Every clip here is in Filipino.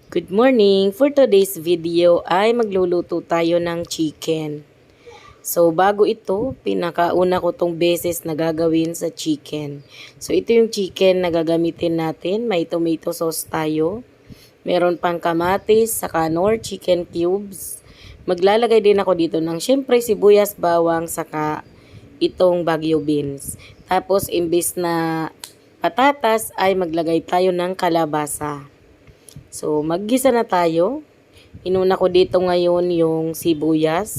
Good morning! For today's video ay magluluto tayo ng chicken. So bago ito, pinakauna ko tong beses na gagawin sa chicken. So ito yung chicken na gagamitin natin. May tomato sauce tayo. Meron pang kamatis, saka nor chicken cubes. Maglalagay din ako dito ng syempre sibuyas, bawang, saka itong Baguio beans. Tapos imbis na patatas ay maglagay tayo ng kalabasa. So, maggisa na tayo. Inuna ko dito ngayon yung sibuyas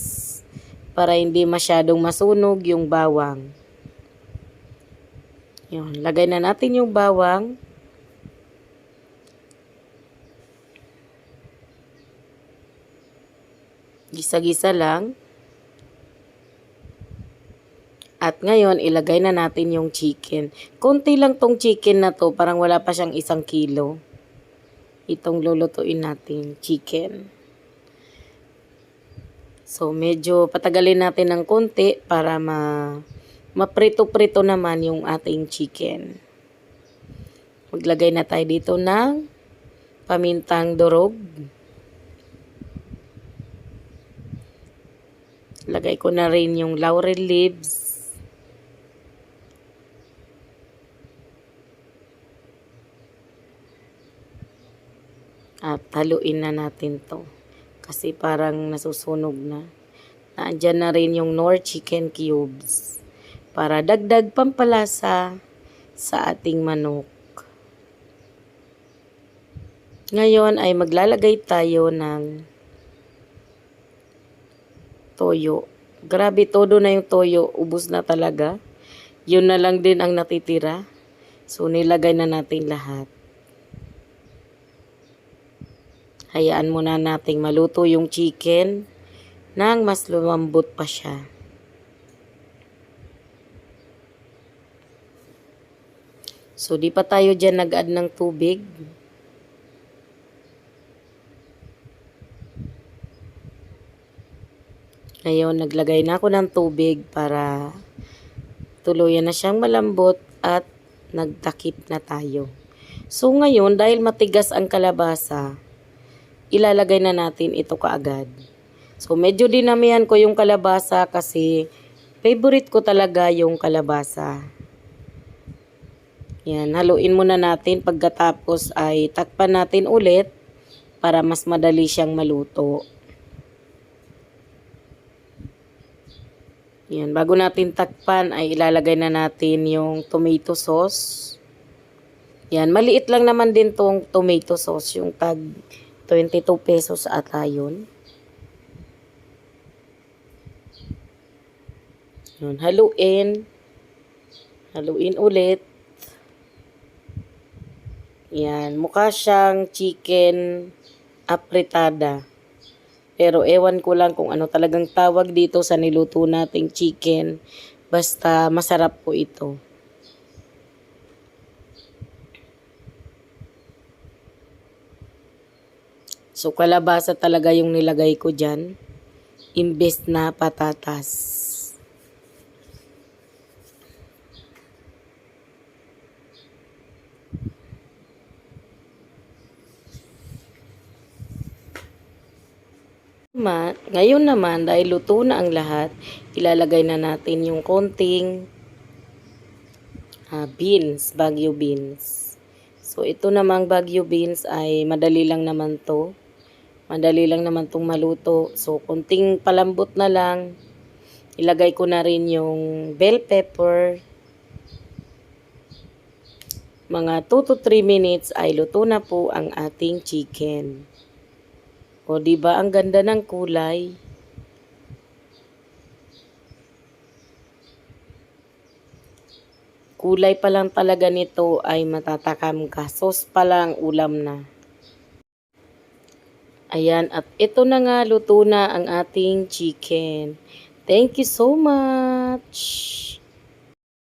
para hindi masyadong masunog yung bawang. Yun, lagay na natin yung bawang. Gisa-gisa lang. At ngayon, ilagay na natin yung chicken. Konti lang tong chicken na to, parang wala pa siyang 1 kilo. Itong lulutuin natin, chicken. So, medyo patagalin natin ng konti para maprito-prito naman yung ating chicken. Maglagay na tayo dito ng pamintang durog. Lagay ko na rin yung laurel leaves. At haluin na natin to. Kasi parang nasusunog na. Naandyan na rin yung nor chicken cubes. Para dagdag pampalasa sa ating manok. Ngayon ay maglalagay tayo ng toyo. Grabe, todo na yung toyo. Ubus na talaga. Yun na lang din ang natitira. So nilagay na natin lahat. Hayaan muna nating maluto yung chicken nang mas lumambot pa siya. So, di pa tayo dyan nag-add ng tubig. Ngayon, naglagay na ako ng tubig para tuluyan na siyang malambot at nagtakip na tayo. So, ngayon, dahil matigas ang kalabasa, ilalagay na natin ito kaagad. So, medyo dinamihan ko yung kalabasa kasi favorite ko talaga yung kalabasa. Yan, haluin muna natin. Pagkatapos ay takpan natin ulit para mas madali siyang maluto. Yan, bago natin takpan ay ilalagay na natin yung tomato sauce. Yan, maliit lang naman din tong tomato sauce, yung tag 22 pesos ata yun. Yun, haluin. Haluin ulit. Yan, mukha siyang chicken apretada. Pero ewan ko lang kung ano talagang tawag dito sa niluto nating chicken. Basta masarap po ito. So, kalabasa talaga yung nilagay ko dyan. Imbes na patatas. Ngayon naman, dahil luto na ang lahat, ilalagay na natin yung konting beans, Baguio beans. So, ito namang Baguio beans ay madali lang naman to. Madali lang naman itong maluto. So, kunting palambot na lang. Ilagay ko na rin yung bell pepper. Mga 2 to 3 minutes ay luto na po ang ating chicken. O, diba ang ganda ng kulay? Kulay pa lang talaga nito ay matatakam ka. Sauce pa lang, ulam na. Ayan, at ito na nga, luto na ang ating chicken. Thank you so much!